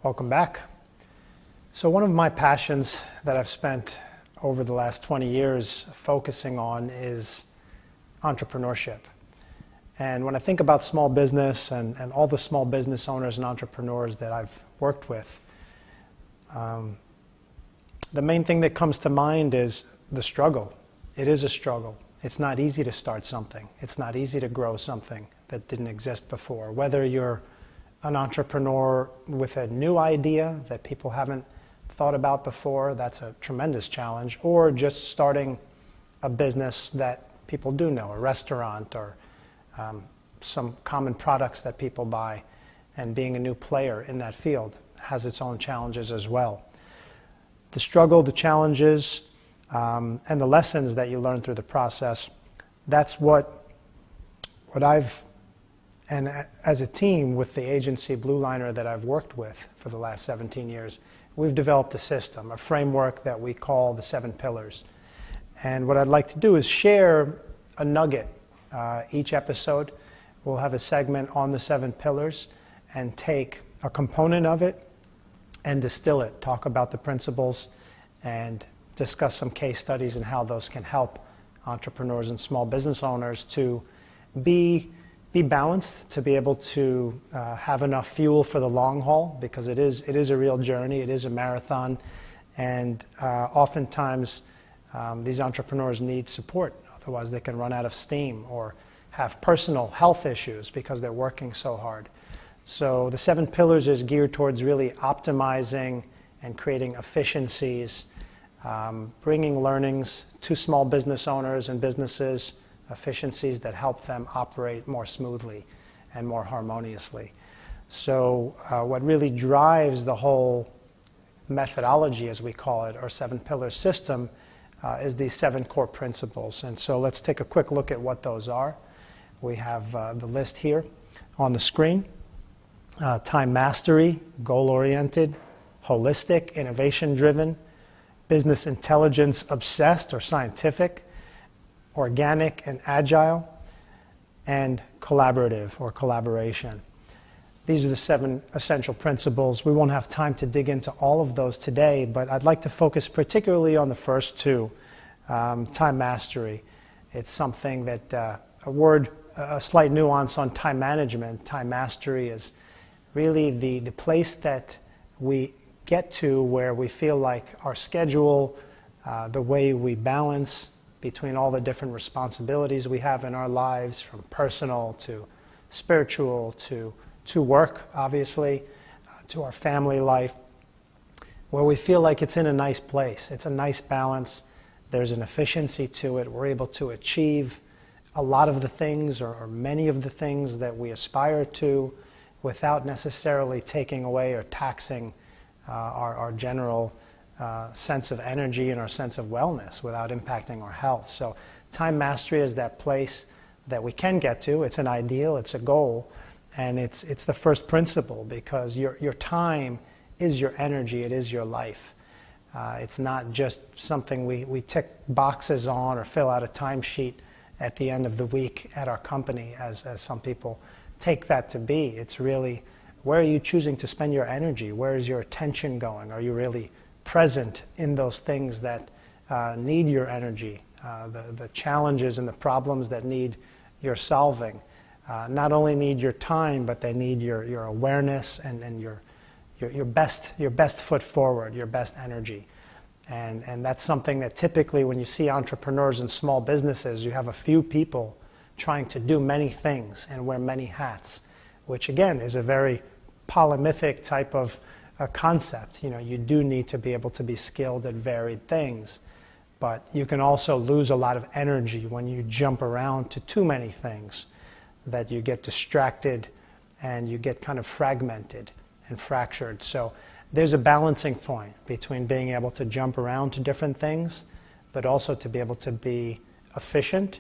Welcome back. So one of my passions that I've spent over the last 20 years focusing on is entrepreneurship. And when I think about small business and all the small business owners and entrepreneurs that I've worked with, the main thing that comes to mind is the struggle. It is a struggle. It's not easy to start something. It's not easy to grow something that didn't exist before. Whether you're an entrepreneur with a new idea that people haven't thought about before, that's a tremendous challenge, or just starting a business that people do know, a restaurant or some common products that people buy, and being a new player in that field has its own challenges as well. The struggle, the challenges, and the lessons that you learn through the process, that's what I've, and as a team with the agency Blue Liner that I've worked with for the last 17 years, we've developed a system, a framework that we call the 7 pillars. And what I'd like to do is share a nugget. Each episode we'll have a segment on the 7 pillars and take a component of it and distill it, talk about the principles and discuss some case studies and how those can help entrepreneurs and small business owners to be balanced, to be able to have enough fuel for the long haul, because it is a real journey, it is a marathon, and oftentimes these entrepreneurs need support, otherwise they can run out of steam or have personal health issues because they're working so hard. So the 7 pillars is geared towards really optimizing and creating efficiencies, bringing learnings to small business owners and businesses, efficiencies that help them operate more smoothly and more harmoniously. So what really drives the whole methodology, as we call it, or 7 pillar system, is these 7 core principles. And so let's take a quick look at what those are. We have the list here on the screen. Time mastery, goal-oriented, holistic, innovation-driven, business intelligence obsessed or scientific, organic and agile, and collaborative or collaboration. These are the 7 essential principles. We won't have time to dig into all of those today, but I'd like to focus particularly on the first 2, time mastery. It's something that, a slight nuance on time management. Time mastery is really the place that we get to where we feel like our schedule, the way we balance between all the different responsibilities we have in our lives, from personal to spiritual to work, obviously, to our family life, where we feel like it's in a nice place. It's a nice balance. There's an efficiency to it. We're able to achieve a lot of the things or many of the things that we aspire to without necessarily taking away or taxing our general sense of energy and our sense of wellness without impacting our health. So time mastery is that place that we can get to. It's an ideal, it's a goal, and it's the first principle, because your time is your energy, it is your life. It's not just something we tick boxes on or fill out a timesheet at the end of the week at our company, as some people take that to be. It's really, where are you choosing to spend your energy? Where is your attention going? Are you really present in those things that need your energy, the challenges and the problems that need your solving? Not only need your time, but they need your awareness and your best foot forward, your best energy. And that's something that typically when you see entrepreneurs and small businesses, you have a few people trying to do many things and wear many hats, which again is a very polymathic type of concept. You do need to be able to be skilled at varied things, but you can also lose a lot of energy when you jump around to too many things, that you get distracted and you get kind of fragmented and fractured. So there's a balancing point between being able to jump around to different things, but also to be able to be efficient,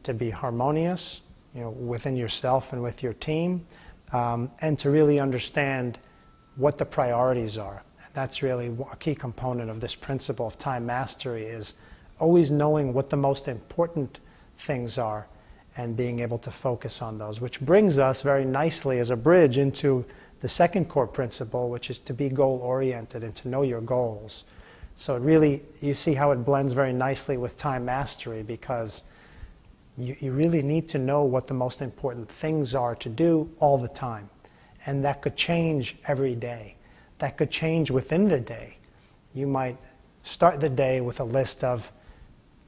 to be harmonious, within yourself and with your team, and to really understand what the priorities are. And that's really a key component of this principle of time mastery, is always knowing what the most important things are and being able to focus on those, which brings us very nicely as a bridge into the the second core principle, which is to be goal-oriented and to know your goals. So it really, you see how it blends very nicely with time mastery, because you really need to know what the most important things are to do all the time. And that could change every day. That could change within the day. You might start the day with a list of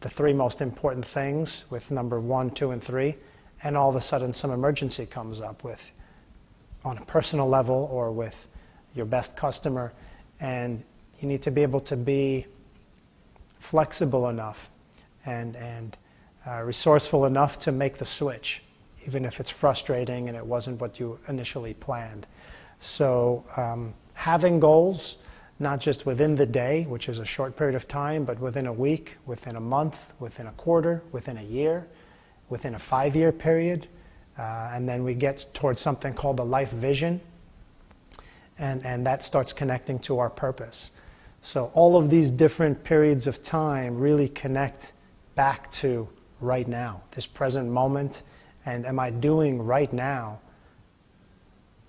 the 3 most important things, with number 1, 2, and 3, and all of a sudden some emergency comes up with, on a personal level or with your best customer, and you need to be able to be flexible enough and resourceful enough to make the switch, even if it's frustrating and it wasn't what you initially planned. So having goals, not just within the day, which is a short period of time, but within a week, within a month, within a quarter, within a year, within a 5-year period, and then we get towards something called a life vision, and that starts connecting to our purpose. So all of these different periods of time really connect back to right now, this present moment, and am I doing right now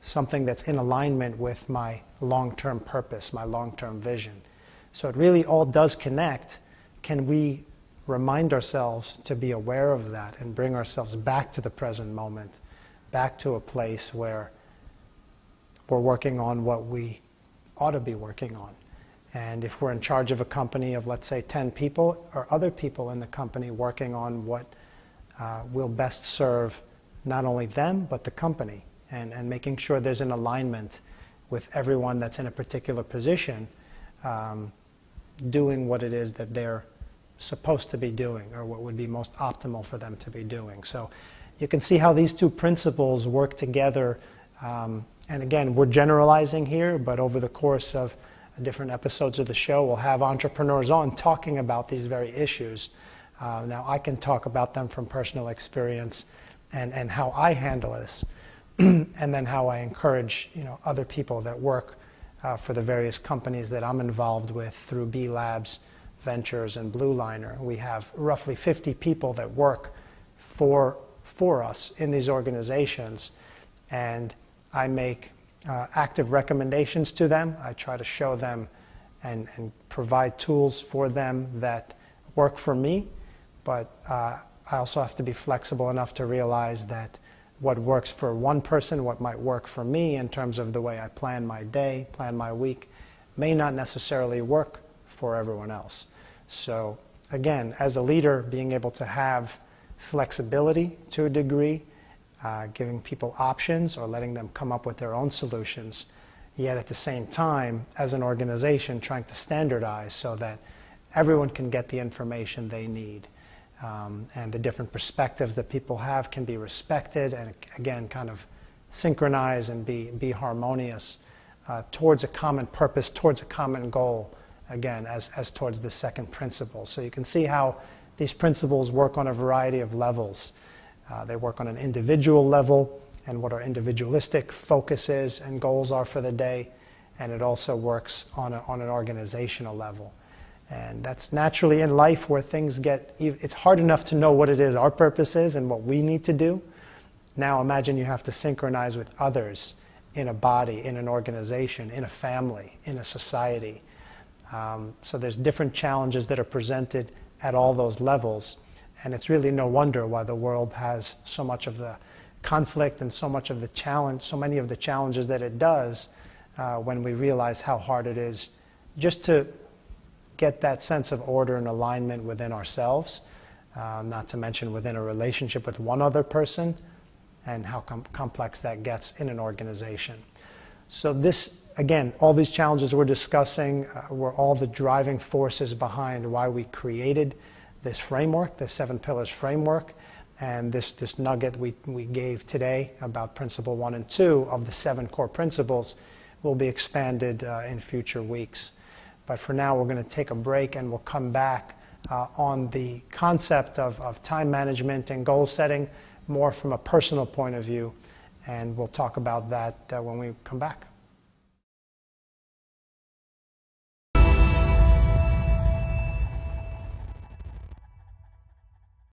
something that's in alignment with my long-term purpose, my long-term vision. So it really all does connect. Can we remind ourselves to be aware of that and bring ourselves back to the present moment, back to a place where we're working on what we ought to be working on? And if we're in charge of a company of, let's say, 10 people, or other people in the company working on what will best serve not only them, but the company, and making sure there's an alignment with everyone that's in a particular position, doing what it is that they're supposed to be doing, or what would be most optimal for them to be doing. So you can see how these 2 principles work together. And again, we're generalizing here, but over the course of different episodes of the show, we'll have entrepreneurs on talking about these very issues. Now I can talk about them from personal experience and how I handle this, and then how I encourage other people that work for the various companies that I'm involved with through B Labs Ventures and Blue Liner. We have roughly 50 people that work for us in these organizations, and I make active recommendations to them. I try to show them and provide tools for them that work for me, but I also have to be flexible enough to realize that what works for one person, what might work for me in terms of the way I plan my day, plan my week, may not necessarily work for everyone else. So again, as a leader, being able to have flexibility to a degree, giving people options or letting them come up with their own solutions, yet at the same time, as an organization, trying to standardize so that everyone can get the information they need. And the different perspectives that people have can be respected, and again, kind of synchronize and be harmonious towards a common purpose, towards a common goal, again, as towards the second principle. So you can see how these principles work on a variety of levels. They work on an individual level, and what our individualistic focus is and goals are for the day, and it also works on an organizational level. And that's naturally in life where things get, it's hard enough to know what it is our purpose is and what we need to do. Now imagine you have to synchronize with others in a body, in an organization, in a family, in a society. So there's different challenges that are presented at all those levels. And it's really no wonder why the world has so much of the conflict and so much of the challenge, so many of the challenges that it does, when we realize how hard it is just to get that sense of order and alignment within ourselves, not to mention within a relationship with one other person, and how complex that gets in an organization. So this, again, all these challenges we're discussing were all the driving forces behind why we created this framework, the 7 Pillars framework, and this nugget we gave today about Principle 1 and 2 of the 7 core principles will be expanded in future weeks. But for now, we're going to take a break, and we'll come back on the concept of time management and goal setting more from a personal point of view, and we'll talk about that when we come back.